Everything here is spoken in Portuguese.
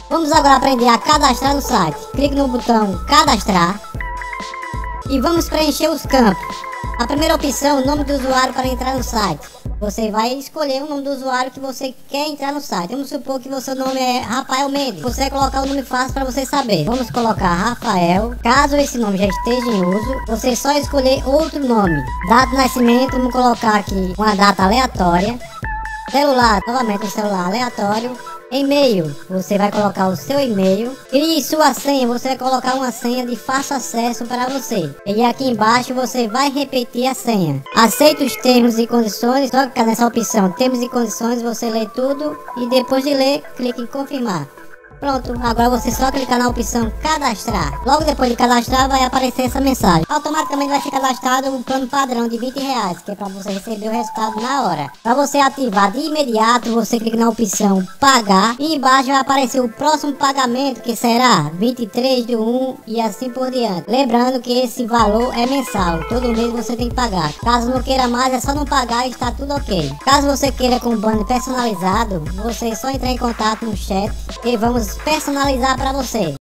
Vamos agora aprender a cadastrar no site. Clique no botão cadastrar e vamos preencher os campos. A primeira opção, o nome do usuário para entrar no site. Você vai escolher o nome do usuário que você quer entrar no site. Vamos supor que o seu nome é Rafael Mendes. Você vai colocar o nome fácil para você saber. Vamos colocar Rafael. Caso esse nome já esteja em uso, você só escolher outro nome. Data de nascimento, vamos colocar aqui uma data aleatória. Celular, novamente um celular aleatório. E-mail, você vai colocar o seu e-mail. E sua senha, você vai colocar uma senha de fácil acesso para você. E aqui embaixo você vai repetir a senha. Aceita os termos e condições. Só clicar nessa opção termos e condições, você lê tudo e depois de ler, clique em confirmar. Pronto, agora você só clicar na opção cadastrar. Logo depois de cadastrar vai aparecer essa mensagem. Automaticamente vai ser cadastrado um plano padrão de R$20, que é para você receber o resultado na hora. Para você ativar de imediato, você clica na opção pagar e embaixo vai aparecer o próximo pagamento, que será 23/1 e assim por diante. Lembrando que esse valor é mensal, todo mês você tem que pagar. Caso não queira mais, é só não pagar e está tudo ok. Caso você queira com um banner personalizado, você é só entrar em contato no chat e vamos personalizar para você.